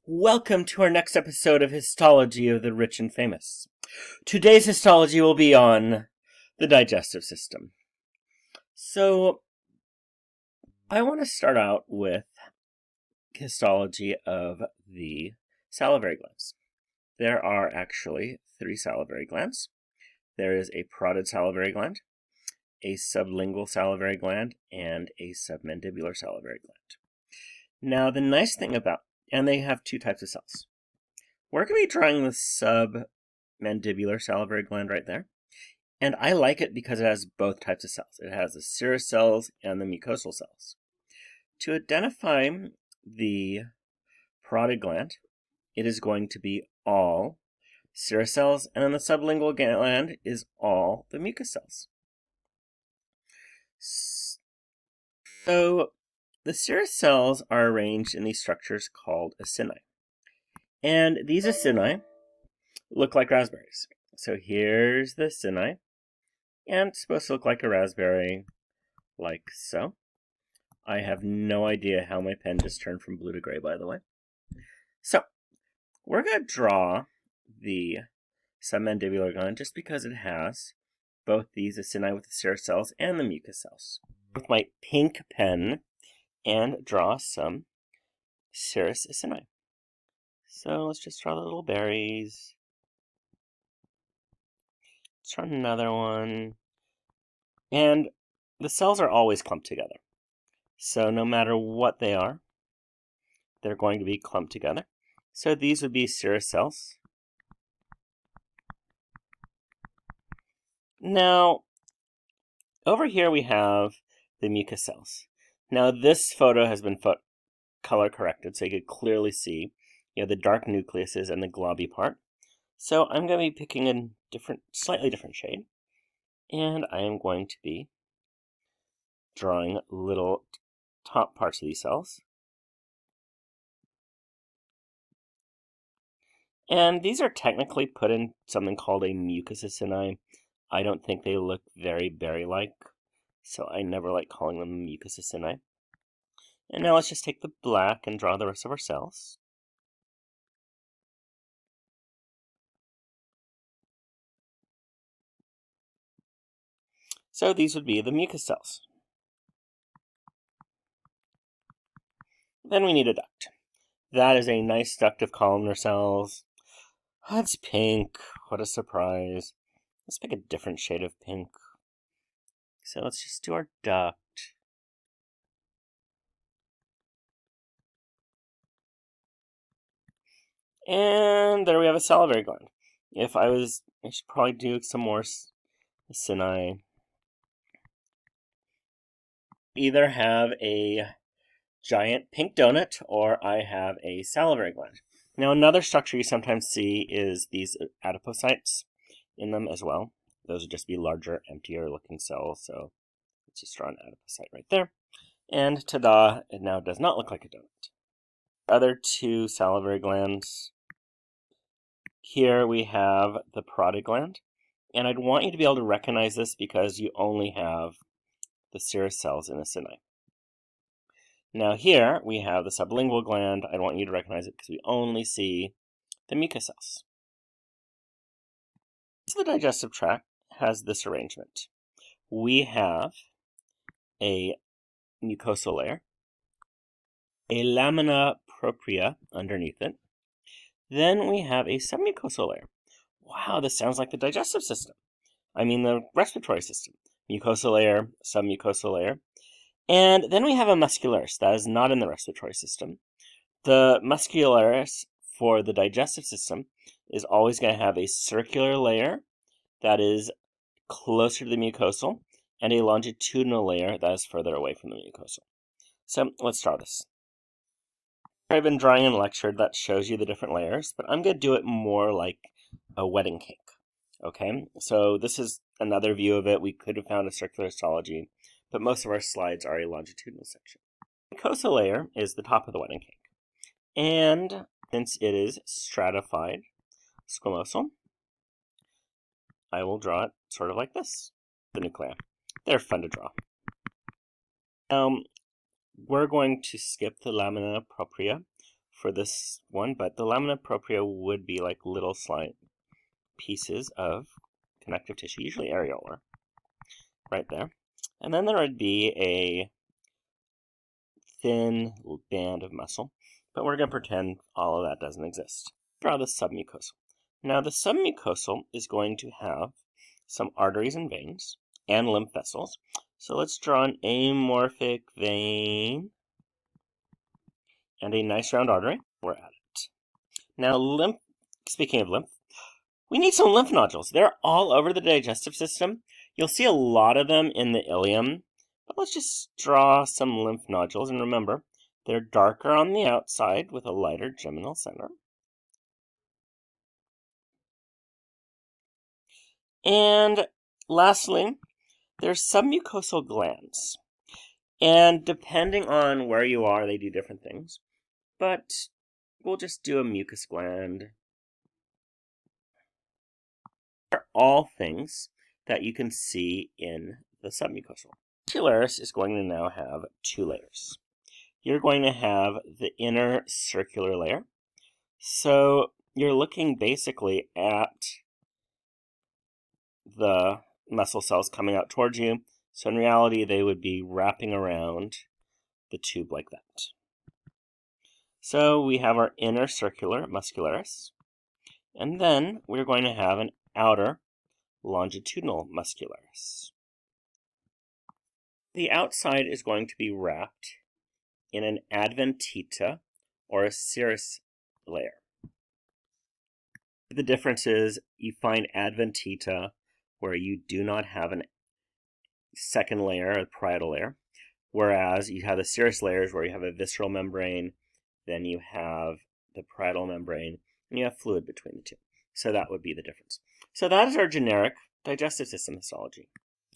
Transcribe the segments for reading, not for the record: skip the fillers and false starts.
Welcome to our next episode of Histology of the Rich and Famous. Today's histology will be on the digestive system. So, I want to start out with histology of the salivary glands. There are actually 3 salivary glands. There is a parotid salivary gland, a sublingual salivary gland, and a submandibular salivary gland. Now, the nice thing about, and they have 2 types of cells. We're going to be drawing the submandibular salivary gland right there. And I like it because it has both types of cells. It has the serous cells and the mucosal cells. To identify the parotid gland, it is going to be all serous cells, and then the sublingual gland is all the mucous cells. So, the serous cells are arranged in these structures called acini. And these acini look like raspberries. So here's the acini, and it's supposed to look like a raspberry, like so. I have no idea how my pen just turned from blue to gray, by the way. So, we're going to draw the submandibular gland just because it has both these acini with the serous cells and the mucous cells. With my pink pen, and draw some serous acini. So let's just draw the little berries. Let's draw another one. And the cells are always clumped together. So no matter what they are, they're going to be clumped together. So these would be serous cells. Now, over here we have the mucous cells. Now this photo has been color corrected, so you could clearly see the dark nucleuses and the globby part. So I'm going to be picking a slightly different shade, and I am going to be drawing little top parts of these cells. And these are technically put in something called a mucous acini. I don't think they look very berry-like, so I never like calling them mucous acini. And now let's just take the black and draw the rest of our cells. So these would be the mucous cells. Then we need a duct. That is a nice duct of columnar cells. Oh, it's pink. What a surprise. Let's pick a different shade of pink. So let's just do our duct. And there we have a salivary gland. I should probably do some more acini. Either have a giant pink donut or I have a salivary gland. Now another structure you sometimes see is these adipocytes in them as well. Those would just be larger, emptier looking cells. So let's just draw an adipocyte right there. And ta-da, it now does not look like a donut. Other 2 salivary glands. Here we have the parotid gland. And I'd want you to be able to recognize this because you only have the serous cells in acini. Now here we have the sublingual gland. I want you to recognize it because we only see the mucous cells. So the digestive tract has this arrangement. We have a mucosal layer, a lamina propria underneath it. Then we have a submucosal layer. Wow, this sounds like the digestive system. The respiratory system. Mucosal layer, submucosal layer. And then we have a muscularis. That is not in the respiratory system. The muscularis for the digestive system is always going to have a circular layer that is closer to the mucosal and a longitudinal layer that is further away from the mucosal. So let's draw this. I've been drawing in lecture that shows you the different layers, but I'm going to do it more like a wedding cake. Okay, so this is another view of it. We could have found a circular histology, but most of our slides are a longitudinal section. The mucosal layer is the top of the wedding cake. And since it is stratified squamosal, I will draw it sort of like this, the nuclei. They're fun to draw. We're going to skip the lamina propria for this one, but the lamina propria would be like little slight pieces of connective tissue, usually areolar, right there. And then there would be a thin band of muscle, but we're going to pretend all of that doesn't exist. Draw the submucosal. Now the submucosal is going to have some arteries and veins and lymph vessels. So let's draw an amorphic vein and a nice round artery. We're at it. Now speaking of lymph, we need some lymph nodules. They're all over the digestive system. You'll see a lot of them in the ileum. But let's just draw some lymph nodules. And remember, they're darker on the outside with a lighter geminal center. And lastly, there's submucosal glands. And depending on where you are, they do different things. But we'll just do a mucus gland. They're all things that you can see in the submucosal. Muscularis is going to now have 2 layers. You're going to have the inner circular layer. So you're looking basically at the muscle cells coming out towards you. So in reality, they would be wrapping around the tube like that. So we have our inner circular muscularis. And then we're going to have an outer longitudinal muscularis. The outside is going to be wrapped in an adventita or a serous layer. The difference is you find adventita where you do not have a second layer, a parietal layer, whereas you have the serous layers where you have a visceral membrane, then you have the parietal membrane, and you have fluid between the two. So that would be the difference. So that is our generic digestive system histology.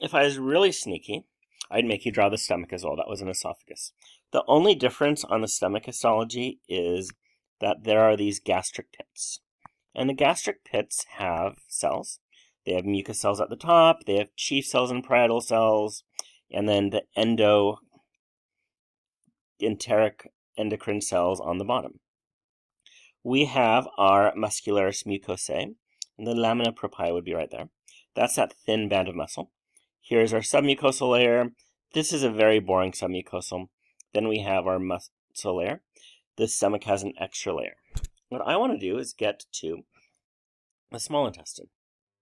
If I was really sneaky, I'd make you draw the stomach as well. That was an esophagus. The only difference on the stomach histology is that there are these gastric pits. And the gastric pits have cells. They have mucus cells at the top, they have chief cells and parietal cells, and then the enteric endocrine cells on the bottom. We have our muscularis mucosae, and the lamina propria would be right there. That's that thin band of muscle. Here's our submucosal layer. This is a very boring submucosal. Then we have our muscle layer. The stomach has an extra layer. What I want to do is get to the small intestine.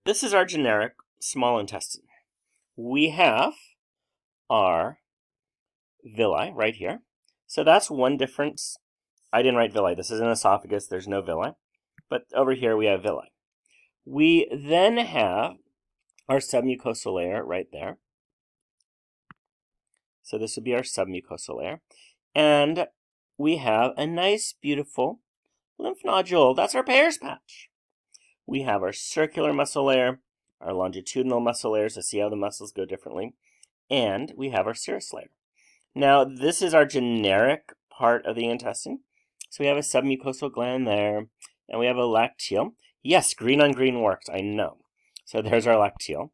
This is our generic small intestine. We have our villi right here. So that's one difference. I didn't write villi. This is an esophagus. There's no villi. But over here we have villi. We then have our submucosal layer right there. So this would be our submucosal layer. And we have a nice, beautiful lymph nodule. That's our Peyer's patch. We have our circular muscle layer, our longitudinal muscle layers to see how the muscles go differently, and we have our serous layer. Now, this is our generic part of the intestine. So we have a submucosal gland there, and we have a lacteal. Yes, green on green works, I know. So there's our lacteal.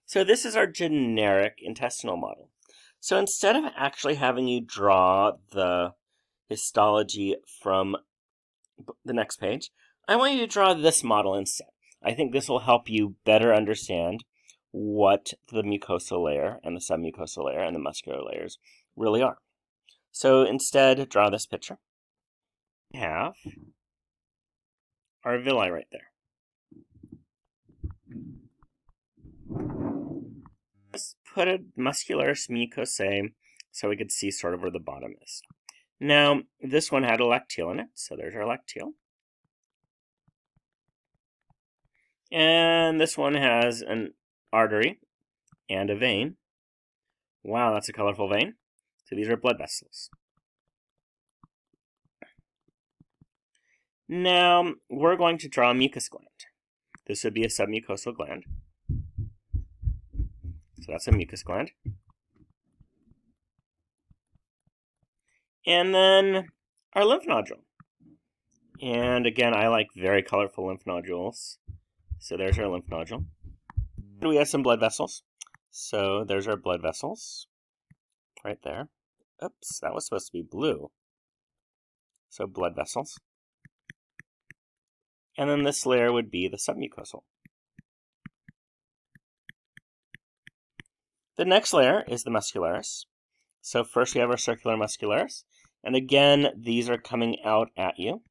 So this is our generic intestinal model. So instead of actually having you draw the histology from the next page, I want you to draw this model instead. I think this will help you better understand what the mucosal layer and the submucosal layer and the muscular layers really are. So instead, draw this picture. We have our villi right there. Let's put a muscularis mucosae so we could see sort of where the bottom is. Now, this one had a lacteal in it, so there's our lacteal. And this one has an artery and a vein. Wow, that's a colorful vein. So these are blood vessels. Now, we're going to draw a mucus gland. This would be a submucosal gland. So that's a mucus gland. And then our lymph nodule. And again, I like very colorful lymph nodules. So there's our lymph nodule. And we have some blood vessels. So there's our blood vessels right there. Oops, that was supposed to be blue. so blood vessels. And then this layer would be the submucosal. The next layer is the muscularis. So first we have our circular muscularis. And again, these are coming out at you.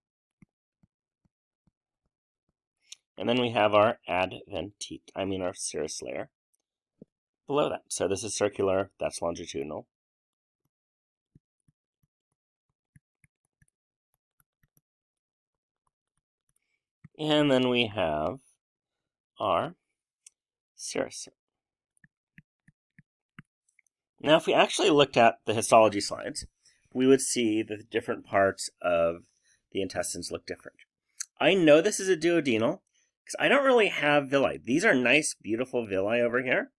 And then we have our our serous layer below that. So this is circular, that's longitudinal. And then we have our serous. Now, if we actually looked at the histology slides, we would see that the different parts of the intestines look different. I know this is a duodenal because I don't really have villi. These are nice, beautiful villi over here.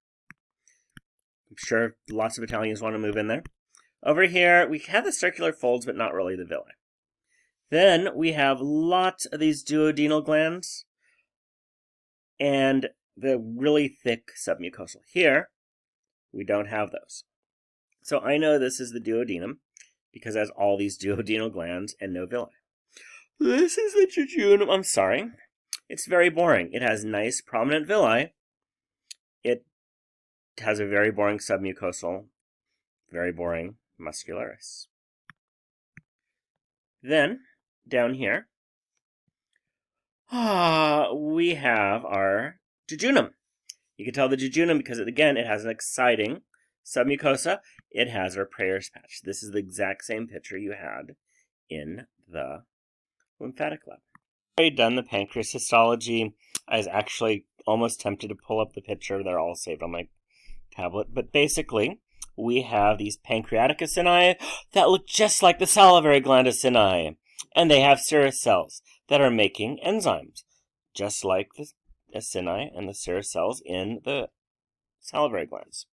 I'm sure lots of Italians want to move in there. Over here, we have the circular folds, but not really the villi. Then we have lots of these duodenal glands and the really thick submucosal. Here, we don't have those. So I know this is the duodenum because it has all these duodenal glands and no villi. This is the jejunum. I'm sorry. It's very boring. It has nice prominent villi. It has a very boring submucosal, very boring muscularis. Then, down here, we have our jejunum. You can tell the jejunum because, again, it has an exciting submucosa. It has our Prayer's patch. This is the exact same picture you had in the lymphatic lab. I've already done the pancreas histology. I was actually almost tempted to pull up the picture. They're all saved on my tablet. But basically, we have these pancreatic acini that look just like the salivary gland acini. And they have serous cells that are making enzymes, just like the acini and the serous cells in the salivary glands.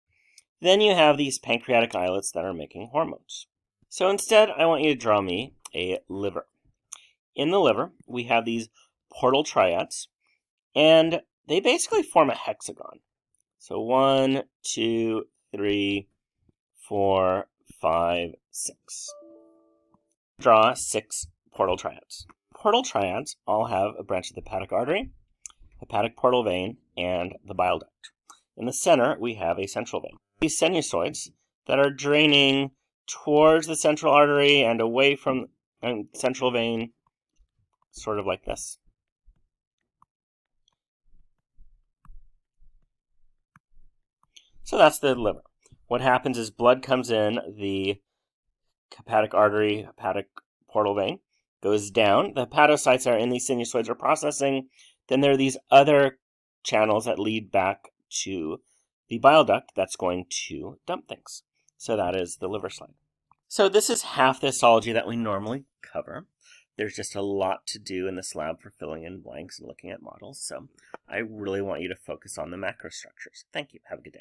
Then you have these pancreatic islets that are making hormones. So instead, I want you to draw me a liver. In the liver, we have these portal triads, and they basically form a hexagon. So 1, 2, 3, 4, 5, 6. Draw 6 portal triads. Portal triads all have a branch of the hepatic artery, hepatic portal vein, and the bile duct. In the center, we have a central vein. These sinusoids that are draining towards the central artery and away from the central vein, sort of like this. So that's the liver. What happens is blood comes in, the hepatic artery, hepatic portal vein, goes down. The hepatocytes are in these sinusoids are processing. Then there are these other channels that lead back to the bile duct that's going to dump things. So that is the liver slide. So this is half the histology that we normally cover. There's just a lot to do in this lab for filling in blanks and looking at models. So I really want you to focus on the macrostructures. Thank you. Have a good day.